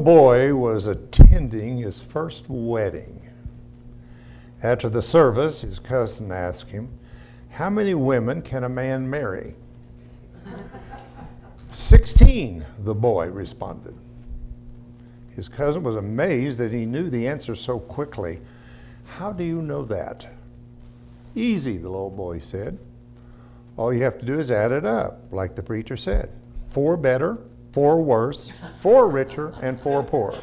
boy was attending his first wedding. After the service, his cousin asked him, "How many women can a man marry?" 16, the boy responded. His cousin was amazed that he knew the answer so quickly. "How do you know that?" "Easy," the little boy said. "All you have to do is add it up, like the preacher said. 4 better, 4 worse, 4 richer, and 4 poorer."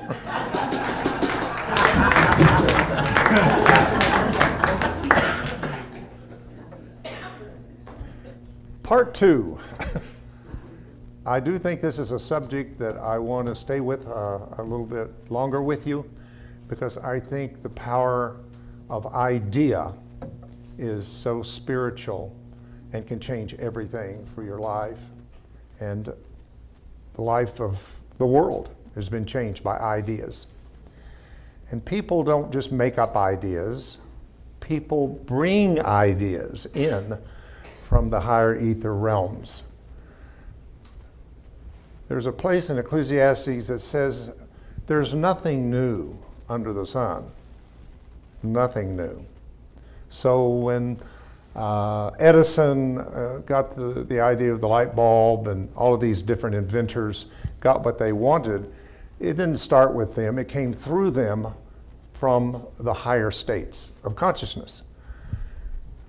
Part 2. I do think this is a subject that I want to stay with a little bit longer with you, because I think the power of idea is so spiritual and can change everything for your life. And the life of the world has been changed by ideas. And people don't just make up ideas. People bring ideas in from the higher ether realms. There's a place in Ecclesiastes that says there's nothing new under the sun. Nothing new. So when Edison got the idea of the light bulb, and all of these different inventors got what they wanted, it didn't start with them. It came through them from the higher states of consciousness.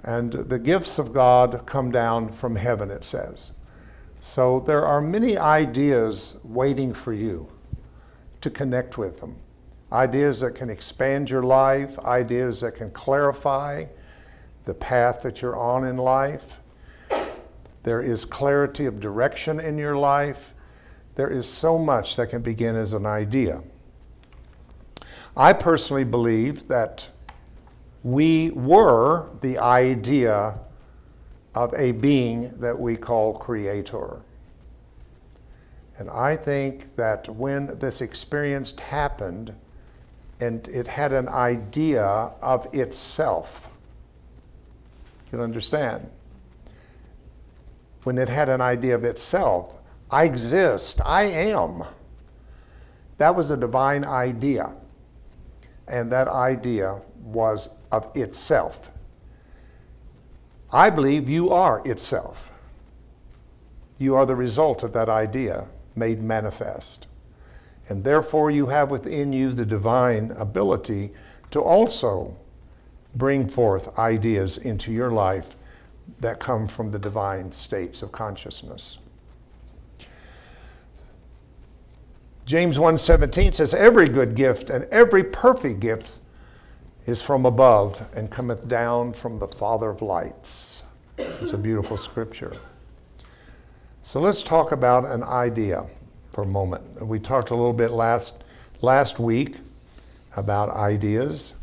And the gifts of God come down from heaven, it says. So there are many ideas waiting for you to connect with them. Ideas that can expand your life, ideas that can clarify the path that you're on in life. There is clarity of direction in your life. There is so much that can begin as an idea. I personally believe that we were the idea of a being that we call Creator. And I think that when this experience happened, and it had an idea of itself, you can understand? When it had an idea of itself, I exist, I am. That was a divine idea. And that idea was of itself. I believe you are itself. You are the result of that idea made manifest. And therefore you have within you the divine ability to also bring forth ideas into your life that come from the divine states of consciousness. James 1:17 says, "Every good gift and every perfect gift is from above and cometh down from the Father of lights." It's a beautiful scripture. So let's talk about an idea for a moment. We talked a little bit last week about ideas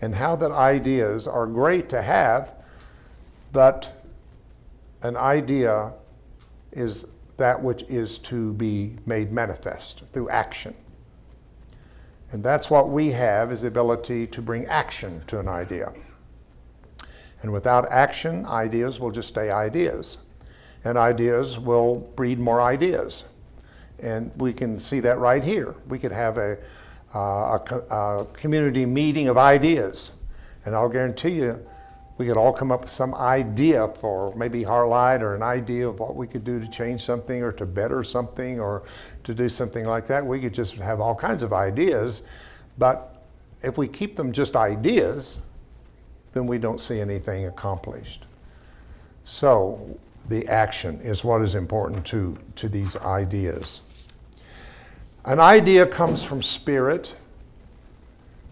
and how that ideas are great to have, but an idea is that which is to be made manifest through action. And that's what we have, is the ability to bring action to an idea. And without action, ideas will just stay ideas. And ideas will breed more ideas. And we can see that right here. We could have a community meeting of ideas. And I'll guarantee you, we could all come up with some idea for maybe HeartLight, or an idea of what we could do to change something or to better something or to do something like that. We could just have all kinds of ideas. But if we keep them just ideas, then we don't see anything accomplished. So the action is what is important to these ideas. An idea comes from spirit.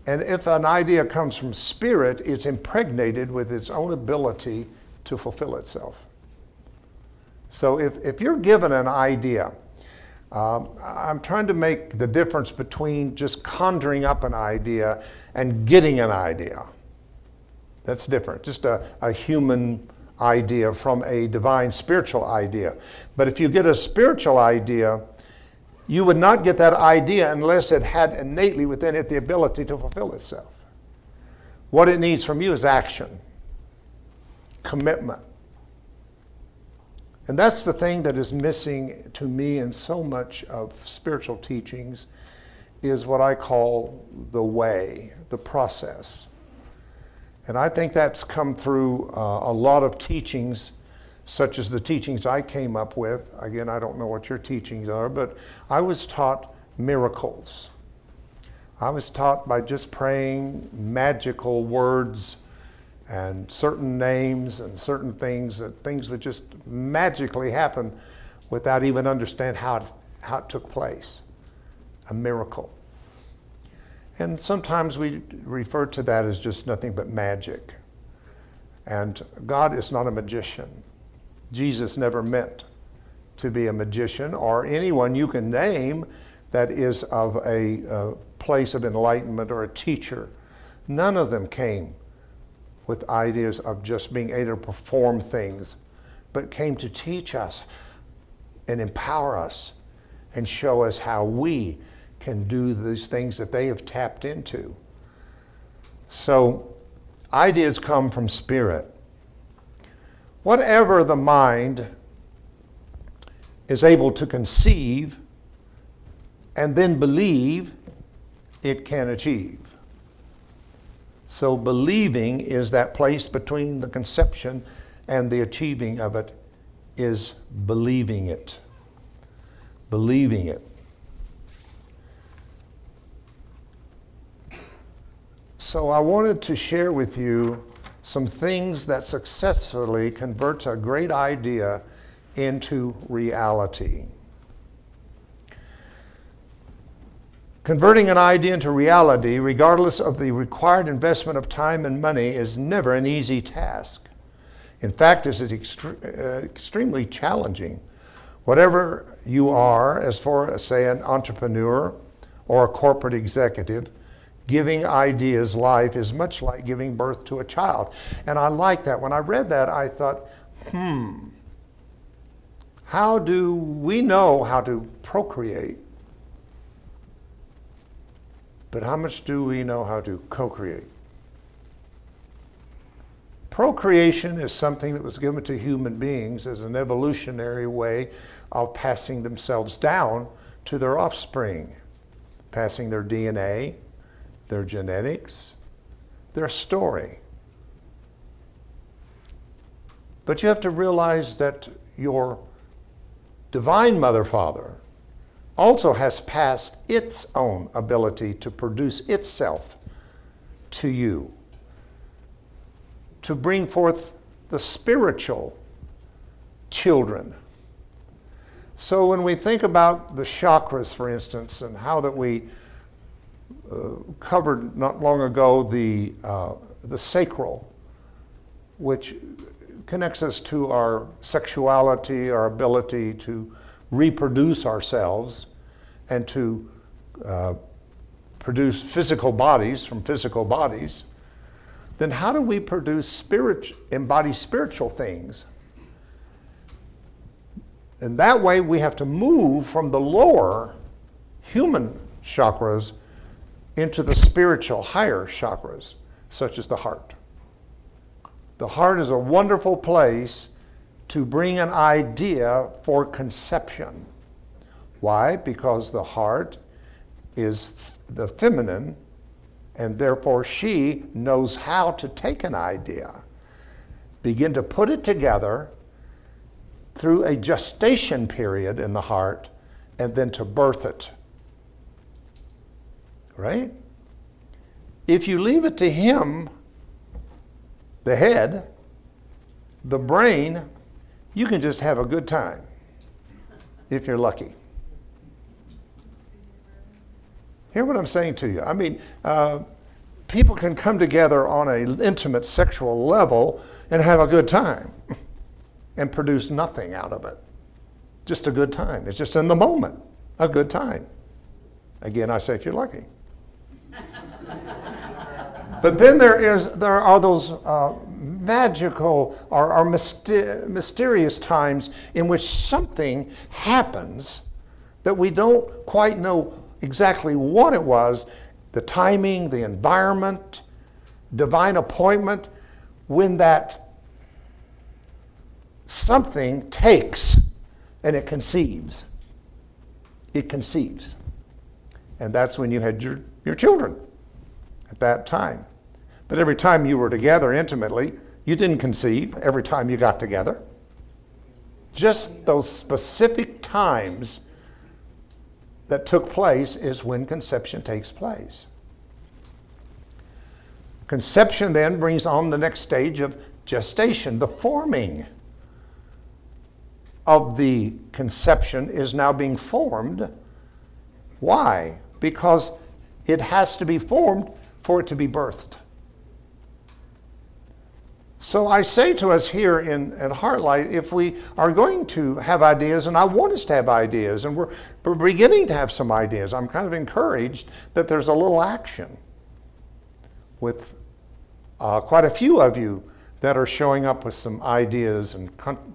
And if an idea comes from spirit, it's impregnated with its own ability to fulfill itself. So if you're given an idea, I'm trying to make the difference between just conjuring up an idea and getting an idea. That's different, just a human idea from a divine spiritual idea. But if you get a spiritual idea, you would not get that idea unless it had innately within it the ability to fulfill itself. What it needs from you is action, commitment. And that's the thing that is missing to me in so much of spiritual teachings, is what I call the way, the process. And I think that's come through a lot of teachings, such as the teachings I came up with. Again, I don't know what your teachings are, but I was taught miracles. I was taught by just praying magical words and certain names and certain things, that things would just magically happen without even understand how it took place. A miracle. And sometimes we refer to that as just nothing but magic. And God is not a magician. Jesus never meant to be a magician or anyone you can name that is of a place of enlightenment or a teacher. None of them came with ideas of just being able to perform things, but came to teach us and empower us and show us how we can do these things that they have tapped into. So ideas come from spirit. Whatever the mind is able to conceive and then believe, it can achieve. So believing is that place between the conception and the achieving of it, is believing it. Believing it. So I wanted to share with you some things that successfully converts a great idea into reality. Converting an idea into reality, regardless of the required investment of time and money, is never an easy task. In fact, it is extremely challenging. Whatever you are, as far as, say, an entrepreneur or a corporate executive, giving ideas life is much like giving birth to a child. And I like that. When I read that, I thought, how do we know how to procreate? But how much do we know how to co-create? Procreation is something that was given to human beings as an evolutionary way of passing themselves down to their offspring, passing their DNA, their genetics, their story. But you have to realize that your divine mother, father, also has passed its own ability to produce itself to you, to bring forth the spiritual children. So when we think about the chakras, for instance, and how that we covered not long ago the sacral, which connects us to our sexuality, our ability to reproduce ourselves and to produce physical bodies from physical bodies, then how do we produce embody spiritual things? And that way we have to move from the lower human chakras into the spiritual higher chakras, such as the heart. The heart is a wonderful place to bring an idea for conception. Why? Because the heart is the feminine, and therefore she knows how to take an idea, begin to put it together through a gestation period in the heart, and then to birth it. Right? If you leave it to him, the head, the brain, you can just have a good time if you're lucky. Hear what I'm saying to you. I mean, people can come together on an intimate sexual level and have a good time and produce nothing out of it. Just a good time. It's just in the moment, a good time. Again, I say if you're lucky. But then there are those magical or mysterious times in which something happens that we don't quite know exactly what it was, the timing, the environment, divine appointment, when that something takes and it conceives. It conceives. And that's when you had your children at that time. But every time you were together intimately, you didn't conceive every time you got together. Just those specific times that took place is when conception takes place. Conception then brings on the next stage of gestation. The forming of the conception is now being formed. Why? Because it has to be formed for it to be birthed. So I say to us here at HeartLight, if we are going to have ideas, and I want us to have ideas, and we're beginning to have some ideas, I'm kind of encouraged that there's a little action with quite a few of you that are showing up with some ideas and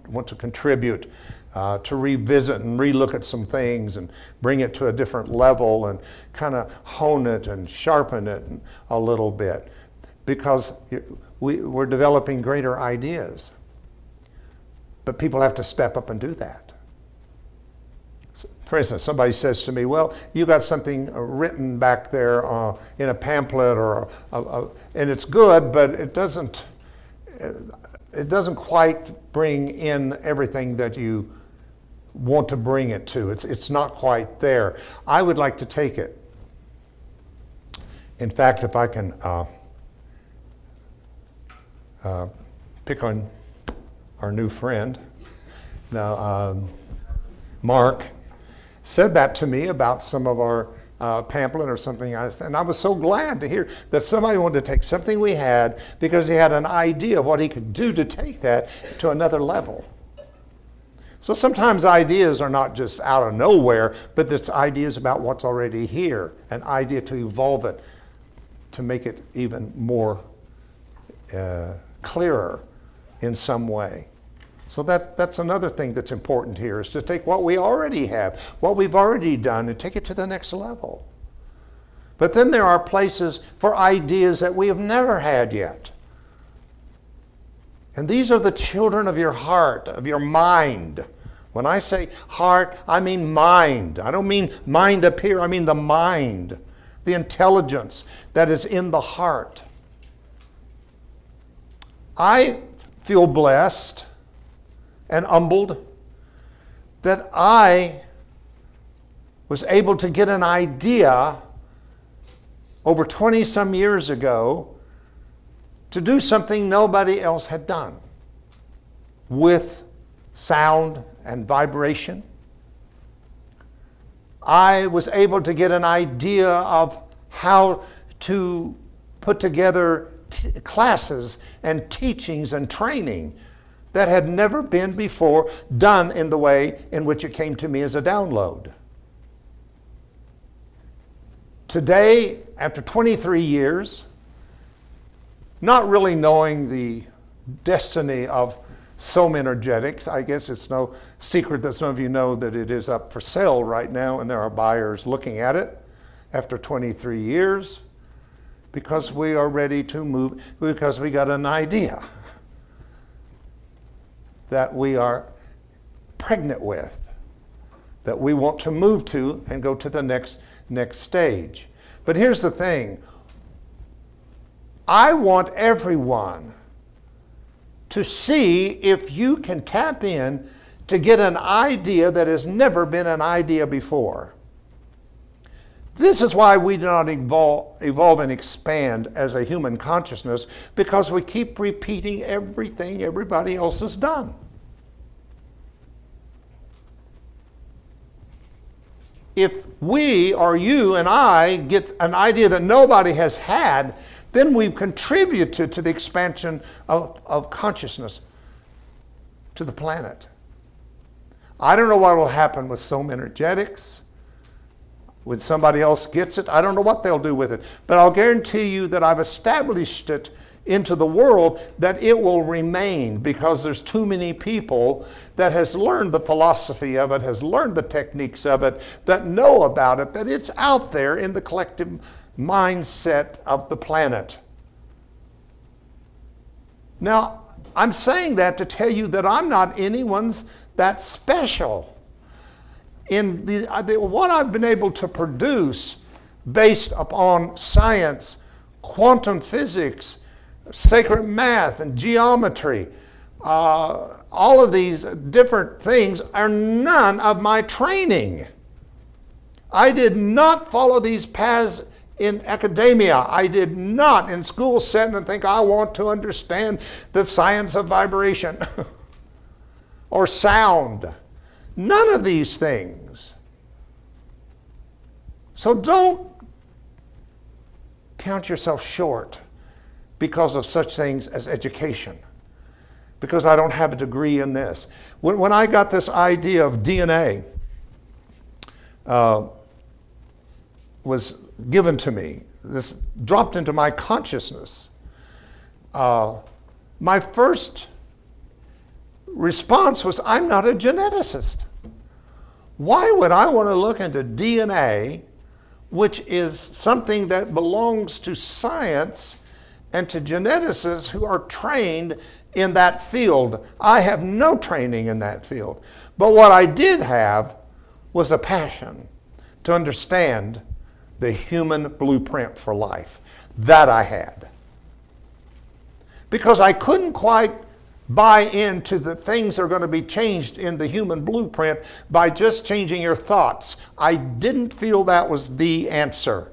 want to contribute, to revisit and relook at some things and bring it to a different level and kind of hone it and sharpen it a little bit, because we're developing greater ideas. But people have to step up and do that. For instance, somebody says to me, well, you got something written back there in a pamphlet, and it's good, but it doesn't quite bring in everything that you want to bring it to. It's not quite there. I would like to take it. In fact, if I can pick on our new friend. Now, Mark said that to me about some of our pamphlet or something, and I was so glad to hear that somebody wanted to take something we had because he had an idea of what he could do to take that to another level. So sometimes ideas are not just out of nowhere, but it's ideas about what's already here, an idea to evolve it, to make it even more clearer in some way. So that's another thing that's important here, is to take what we already have, what we've already done, and take it to the next level. But then there are places for ideas that we have never had yet. And these are the children of your heart, of your mind. When I say heart, I mean mind. I don't mean mind up here, I mean the mind, the intelligence that is in the heart. I feel blessed and humbled that I was able to get an idea over 20 some years ago to do something nobody else had done with sound and vibration. I was able to get an idea of how to put together classes and teachings and training that had never been before done in the way in which it came to me as a download. Today, after 23 years, not really knowing the destiny of Som Energetics, I guess it's no secret that some of you know that it is up for sale right now, and there are buyers looking at it after 23 years, because we are ready to move, because we got an idea that we are pregnant with, that we want to move to and go to the next stage. But here's the thing. I want everyone to see if you can tap in to get an idea that has never been an idea before. This is why we do not evolve and expand as a human consciousness, because we keep repeating everything everybody else has done. If we, or you and I, get an idea that nobody has had, then we've contributed to the expansion of consciousness to the planet. I don't know what will happen with Som Energetics. When somebody else gets it, I don't know what they'll do with it. But I'll guarantee you that I've established it into the world that it will remain, because there's too many people that has learned the philosophy of it, has learned the techniques of it, that know about it, that it's out there in the collective mindset of the planet. Now, I'm saying that to tell you that I'm not anyone's that special. In what I've been able to produce based upon science, quantum physics, sacred math, and geometry. All of these different things are none of my training. I did not follow these paths in academia. I did not in school sit and think I want to understand the science of vibration or sound. None of these things. So don't count yourself short because of such things as education. Because I don't have a degree in this. When I got this idea of DNA was given to me, this dropped into my consciousness, my first response was, I'm not a geneticist. Why would I want to look into DNA, which is something that belongs to science and to geneticists who are trained in that field? I have no training in that field. But what I did have was a passion to understand the human blueprint for life. That I had. Because I couldn't quite buy into the things that are going to be changed in the human blueprint by just changing your thoughts. I didn't feel that was the answer.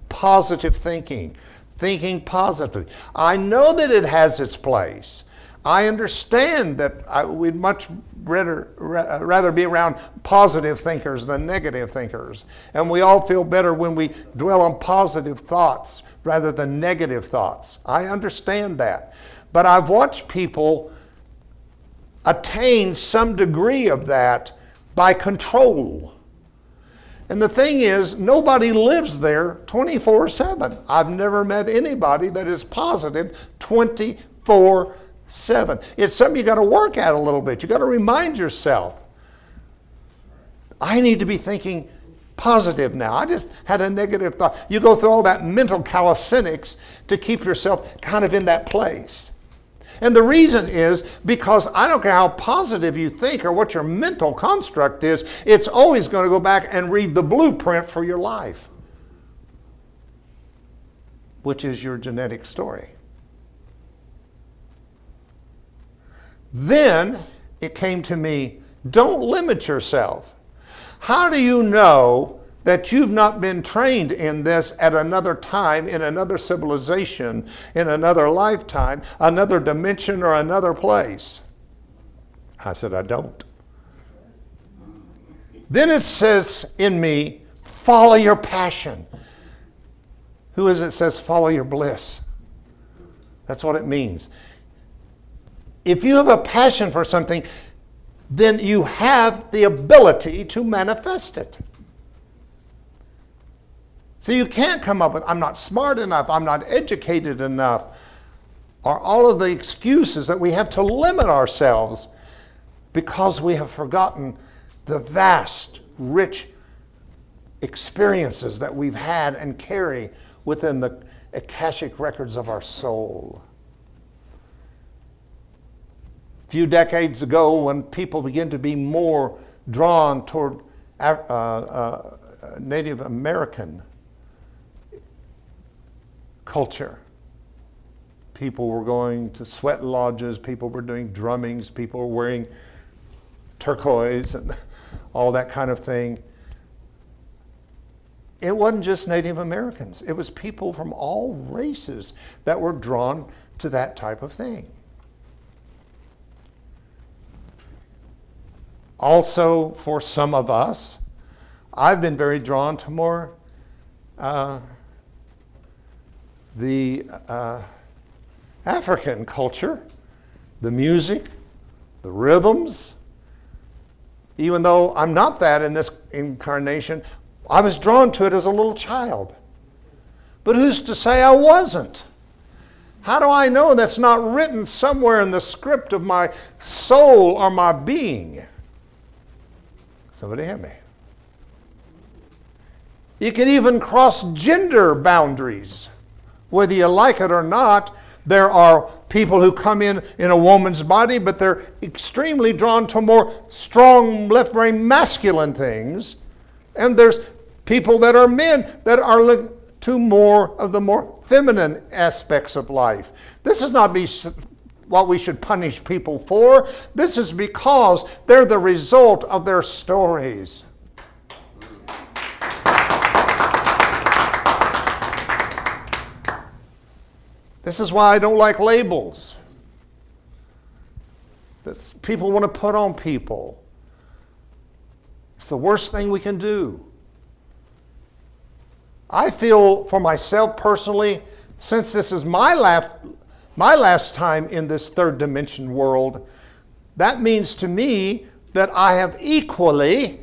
Positive thinking. Thinking positively. I know that it has its place. I understand that we'd much rather be around positive thinkers than negative thinkers. And we all feel better when we dwell on positive thoughts rather than negative thoughts. I understand that. But I've watched people attain some degree of that by control. And the thing is, nobody lives there 24/7. I've never met anybody that is positive 24/7. It's something you got to work at a little bit. You got to remind yourself, I need to be thinking positive now. I just had a negative thought. You go through all that mental calisthenics to keep yourself kind of in that place. And the reason is because I don't care how positive you think or what your mental construct is, it's always going to go back and read the blueprint for your life, which is your genetic story. Then it came to me, don't limit yourself. How do you know that you've not been trained in this at another time, in another civilization, in another lifetime, another dimension, or another place? I said, I don't. Then it says in me, follow your passion. Who is it says follow your bliss? That's what it means. If you have a passion for something, then you have the ability to manifest it. So you can't come up with, I'm not smart enough, I'm not educated enough, or all of the excuses that we have to limit ourselves because we have forgotten the vast, rich experiences that we've had and carry within the Akashic records of our soul. A few decades ago, when people began to be more drawn toward Native American culture, people were going to sweat lodges, people were doing drummings, people were wearing turquoise and all that kind of thing. It wasn't just Native Americans. It was people from all races that were drawn to that type of thing. Also, for some of us, I've been very drawn to more the African culture, the music, the rhythms. Even though I'm not that in this incarnation, I was drawn to it as a little child. But who's to say I wasn't? How do I know that's not written somewhere in the script of my soul or my being? Somebody hear me. You can even cross gender boundaries. Whether you like it or not, there are people who come in a woman's body, but they're extremely drawn to more strong left-brain masculine things. And there's People that are men that are looking to more of the more feminine aspects of life. This is not what we should punish people for. This is because they're the result of their stories. This is why I don't like labels that people want to put on people. It's the worst thing we can do. I feel for myself personally, since this is my last time in this third dimension world, that means to me that I have equally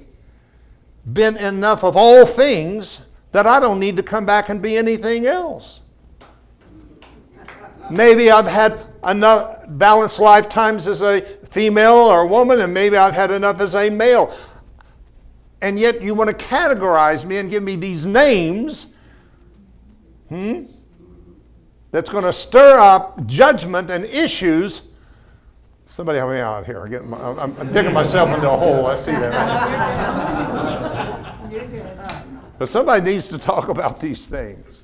been enough of all things that I don't need to come back and be anything else. Maybe I've had enough balanced lifetimes as a female or a woman, and maybe I've had enough as a male. And yet you want to categorize me and give me these names that's going to stir up judgment and issues. Somebody help me out here. I'm digging myself into a hole. I see that. But somebody needs to talk about these things.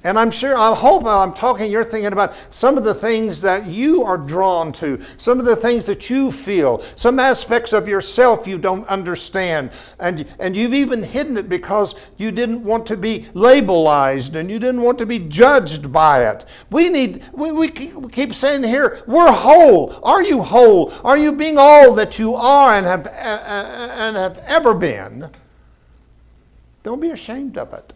And I hope I'm talking, you're thinking about some of the things that you are drawn to, some of the things that you feel, some aspects of yourself you don't understand. And you've even hidden it because you didn't want to be labelized and you didn't want to be judged by it. We keep saying here, we're whole. Are you whole? Are you being all that you are and have ever been? Don't be ashamed of it.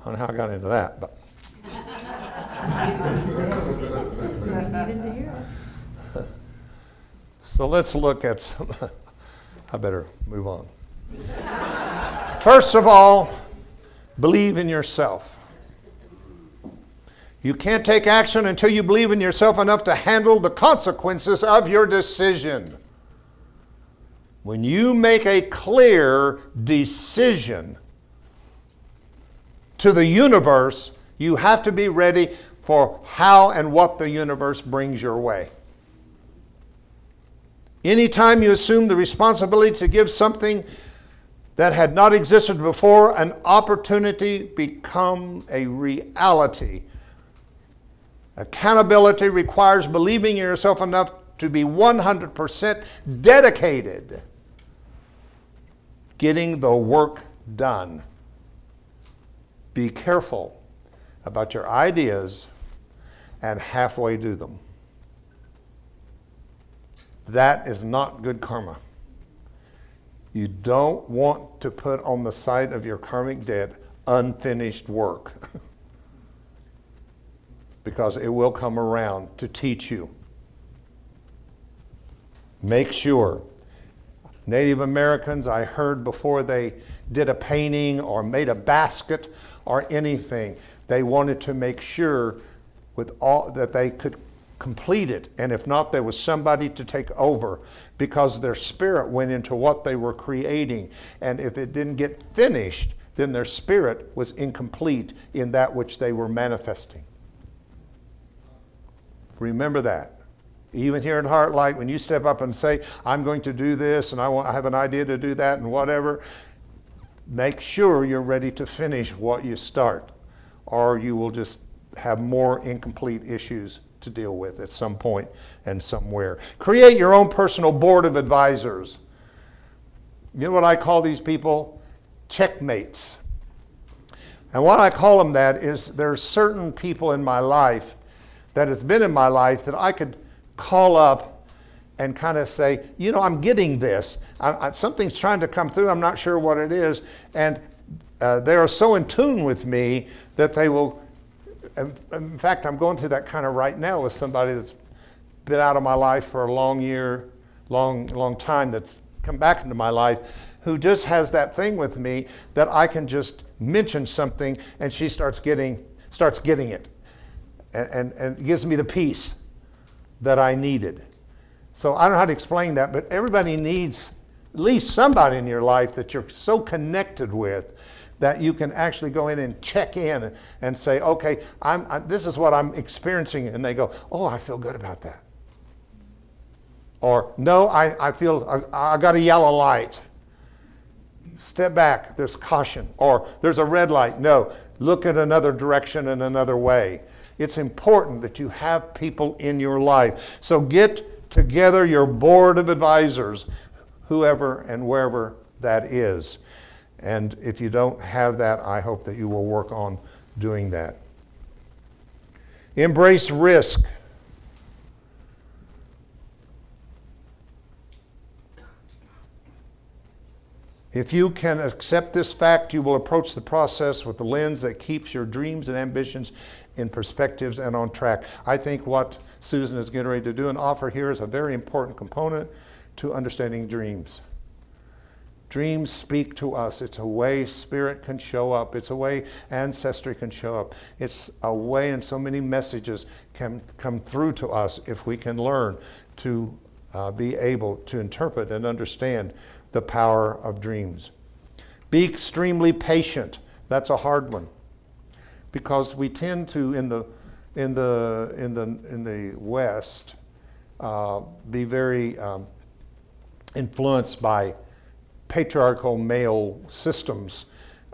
I don't know how I got into that, but. So let's look at some. I better move on. First of all, believe in yourself. You can't take action until you believe in yourself enough to handle the consequences of your decision. When you make a clear decision to the universe, you have to be ready for how and what the universe brings your way. Anytime you assume the responsibility to give something that had not existed before, an opportunity becomes a reality. Accountability requires believing in yourself enough to be 100% dedicated, getting the work done. Be careful about your ideas and halfway do them. That is not good karma. You don't want to put on the side of your karmic debt unfinished work because it will come around to teach you. Make sure. Native Americans, I heard before they did a painting or made a basket or anything, they wanted to make sure with all that they could complete it. And if not, there was somebody to take over because their spirit went into what they were creating. And if it didn't get finished, then their spirit was incomplete in that which they were manifesting. Remember that. Even here at HeartLight, when you step up and say, I'm going to do this and I have an idea to do that and whatever, make sure you're ready to finish what you start, or you will just have more incomplete issues to deal with at some point and somewhere. Create your own personal board of advisors. You know what I call these people? Checkmates. And what I call them that is there's certain people in my life that has been in my life that I could call up and kind of say, you know, I'm getting this. Something's trying to come through. I'm not sure what it is. And they are so in tune with me that they will. In fact, I'm going through that kind of right now with somebody that's been out of my life for a long time that's come back into my life, who just has that thing with me that I can just mention something and she starts getting it and gives me the peace that I needed. So I don't know how to explain that, but everybody needs at least somebody in your life that you're so connected with that you can actually go in and check in and say, okay, this is what I'm experiencing. And they go, oh, I feel good about that. Or, no, I feel I got a yellow light. Step back, there's caution. Or there's a red light. No, look at another direction and another way. It's important that you have people in your life. So get together your board of advisors, whoever and wherever that is. And if you don't have that, I hope that you will work on doing that. Embrace risk. If you can accept this fact, you will approach the process with the lens that keeps your dreams and ambitions in perspectives and on track. I think what Susan is getting ready to do and offer here is a very important component to understanding dreams. Dreams speak to us. It's a way spirit can show up. It's a way ancestry can show up. It's a way, and so many messages can come through to us if we can learn to be able to interpret and understand the power of dreams. Be extremely patient. That's a hard one, because we tend to in the West be very influenced by patriarchal male systems,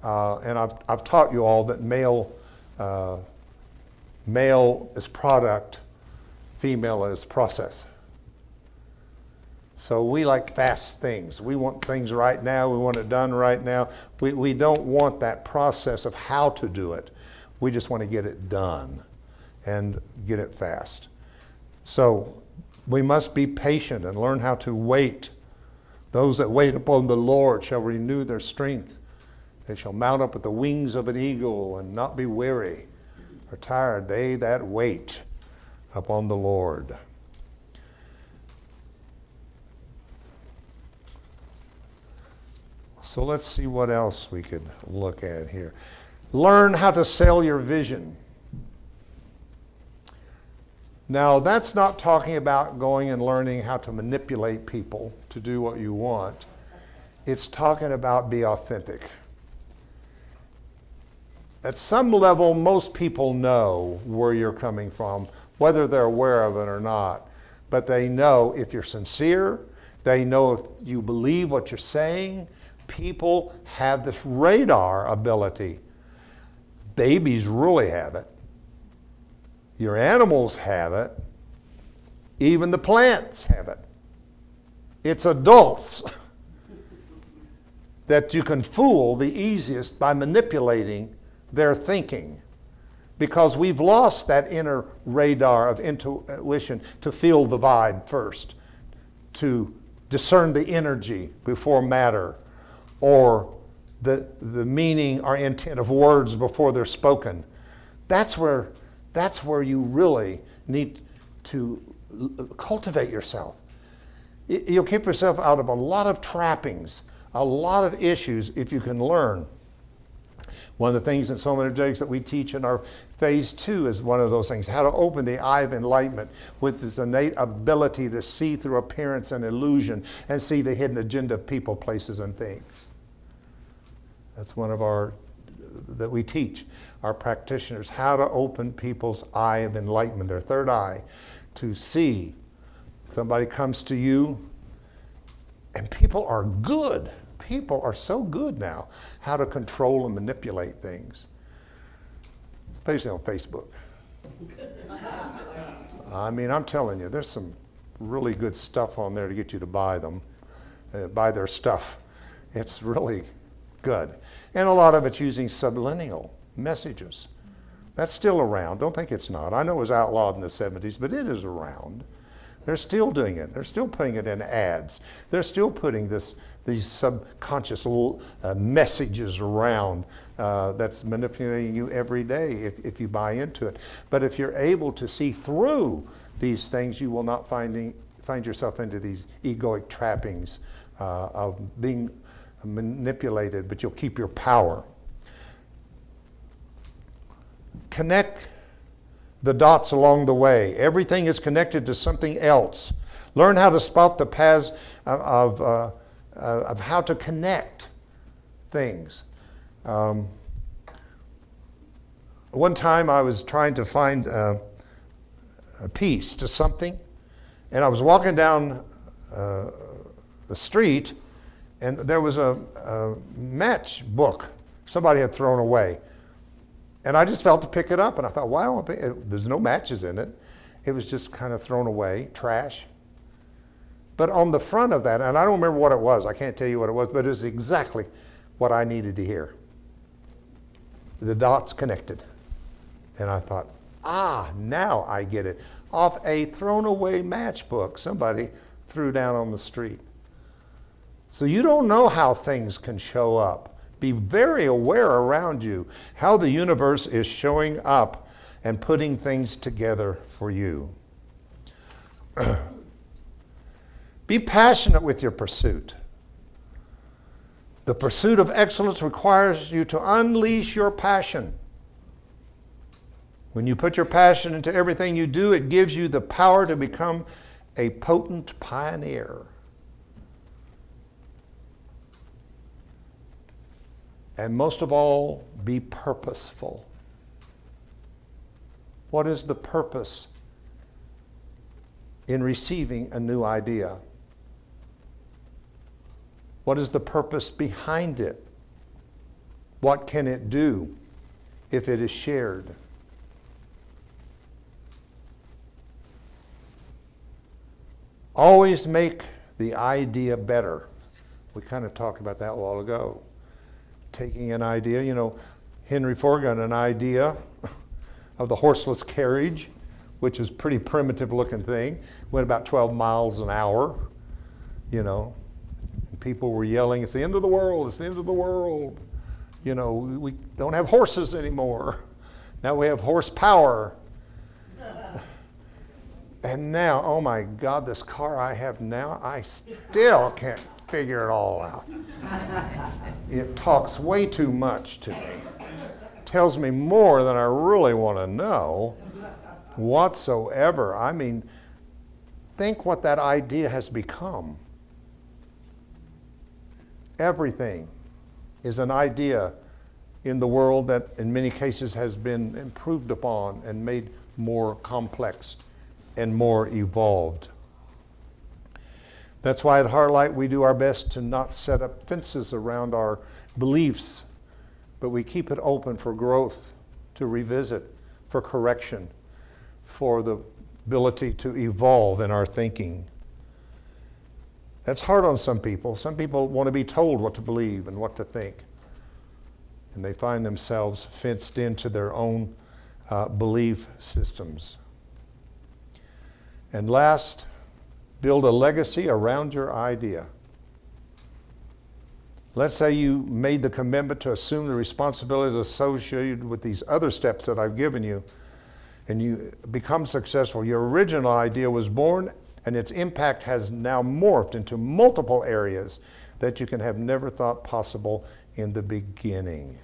and I've taught you all that male is product, female is process. So we like fast things. We want things right now. We want it done right now. We don't want that process of how to do it. We just want to get it done and get it fast. So we must be patient and learn how to wait. Those that wait upon the Lord shall renew their strength. They shall mount up with the wings of an eagle and not be weary or tired. They that wait upon the Lord. So let's see what else we could look at here. Learn how to sell your vision. Now, that's not talking about going and learning how to manipulate people to do what you want. It's talking about be authentic. At some level, most people know where you're coming from, whether they're aware of it or not. But they know if you're sincere, they know if you believe what you're saying. People have this radar ability. Babies really have it. Your animals have it. Even the plants have it. It's adults that you can fool the easiest by manipulating their thinking, because we've lost that inner radar of intuition to feel the vibe first, to discern the energy before matter, or the meaning or intent of words before they're spoken. That's where you really need to cultivate yourself. You'll keep yourself out of a lot of trappings, a lot of issues if you can learn. One of the things in so many days that we teach in our phase 2 is one of those things, how to open the eye of enlightenment with this innate ability to see through appearance and illusion and see the hidden agenda of people, places, and things. That's one of our, that we teach our practitioners, how to open people's eye of enlightenment, their third eye, to see. Somebody comes to you, and people are good. People are so good now how to control and manipulate things, especially on Facebook. I mean, I'm telling you, there's some really good stuff on there to get you to buy them, buy their stuff. It's really good. And a lot of it's using subliminal messages. That's still around. Don't think it's not. I know it was outlawed in the 70s, but it is around. They're still doing it. They're still putting it in ads. They're still putting these subconscious messages around that's manipulating you every day if you buy into it. But if you're able to see through these things, you will not find yourself into these egoic trappings of being manipulated, but you'll keep your power. Connect the dots along the way. Everything is connected to something else. Learn how to spot the paths of how to connect things. One time I was trying to find a piece to something, and I was walking down the street, And there was a match book somebody had thrown away. And I just felt to pick it up, and I thought, why don't I pick it? There's no matches in it. It was just kind of thrown away, trash. But on the front of that, and I don't remember what it was, I can't tell you what it was, but it was exactly what I needed to hear. The dots connected. And I thought, now I get it. Off a thrown away matchbook somebody threw down on the street. So you don't know how things can show up. Be very aware around you how the universe is showing up and putting things together for you. Be passionate with your pursuit. The pursuit of excellence requires you to unleash your passion. When you put your passion into everything you do, it gives you the power to become a potent pioneer. And most of all, be purposeful. What is the purpose in receiving a new idea? What is the purpose behind it? What can it do if it is shared? Always make the idea better. We kind of talked about that a while ago. Taking an idea, Henry Ford got an idea of the horseless carriage, which is a pretty primitive looking thing. Went about 12 miles an hour, And people were yelling, it's the end of the world, it's the end of the world. We don't have horses anymore. Now we have horsepower. And now, oh my God, this car I have now, I still can't figure it all out. It talks way too much to me. Tells me more than I really want to know whatsoever. I mean, think what that idea has become. Everything is an idea in the world that in many cases has been improved upon and made more complex and more evolved. That's why at HeartLight we do our best to not set up fences around our beliefs, but we keep it open for growth, to revisit, for correction, for the ability to evolve in our thinking. That's hard on some people. Some people want to be told what to believe and what to think, and they find themselves fenced into their own belief systems. And last, build a legacy around your idea. Let's say you made the commitment to assume the responsibility associated with these other steps that I've given you, and you become successful. Your original idea was born, and its impact has now morphed into multiple areas that you can have never thought possible in the beginning.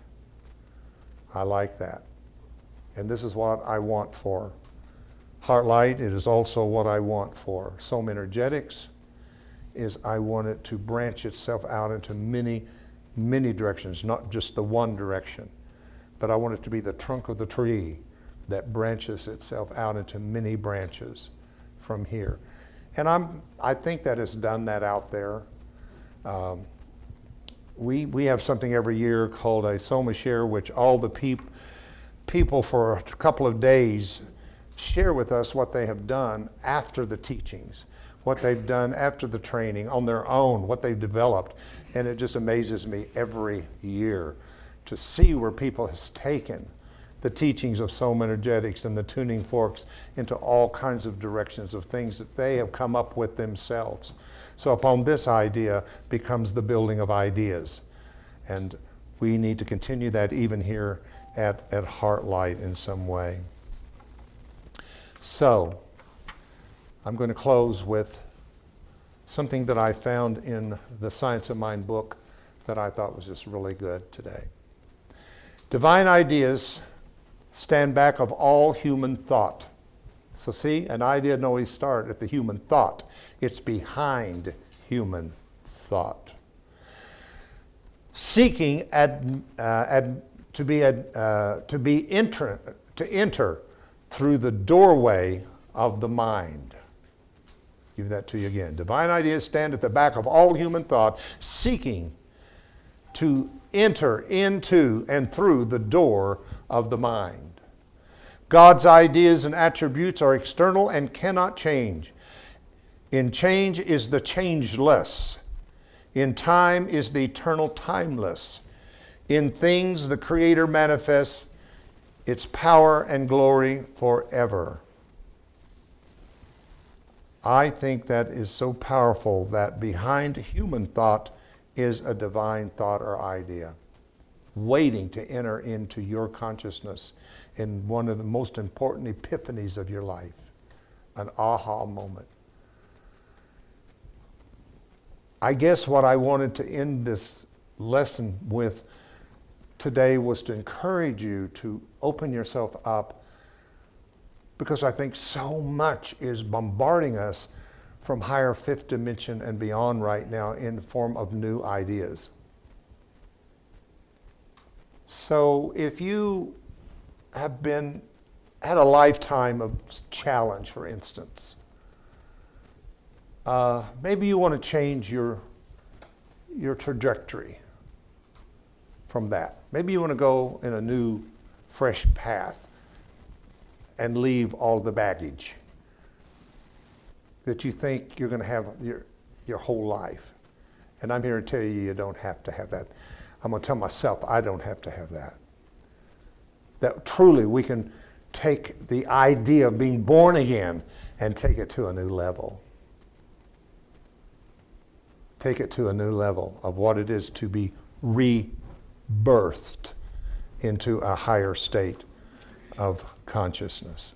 I like that. And this is what I want for HeartLight. It is also what I want for Soul Energetics, is I want it to branch itself out into many, many directions, not just the one direction, but I want it to be the trunk of the tree that branches itself out into many branches from here. And I think that has done that out there. We have something every year called a Soma Share, which all the people for a couple of days share with us what they have done after the teachings, what they've done after the training on their own, what they've developed. And it just amazes me every year to see where people has taken the teachings of Soul Energetics and the tuning forks into all kinds of directions of things that they have come up with themselves. So upon this idea becomes the building of ideas. And we need to continue that even here at HeartLight in some way. So I'm going to close with something that I found in the Science of Mind book that I thought was just really good today. Divine ideas stand back of all human thought. So see, an idea doesn't always start at the human thought. It's behind human thought. Seeking to enter through the doorway of the mind. Give that to you again. Divine ideas stand at the back of all human thought, seeking to enter into and through the door of the mind. God's ideas and attributes are external and cannot change. In change is the changeless. In time is the eternal timeless. In things the Creator manifests its power and glory forever. I think that is so powerful that behind human thought is a divine thought or idea, waiting to enter into your consciousness in one of the most important epiphanies of your life, an aha moment. I guess what I wanted to end this lesson with today was to encourage you to open yourself up, because I think so much is bombarding us from higher fifth dimension and beyond right now in the form of new ideas. So if you have had a lifetime of challenge, for instance, maybe you want to change your trajectory from that. Maybe you want to go in a new, fresh path and leave all the baggage that you think you're going to have your whole life. And I'm here to tell you, you don't have to have that. I'm going to tell myself I don't have to have that. That truly we can take the idea of being born again and take it to a new level. Take it to a new level of what it is to be rebirthed into a higher state of consciousness.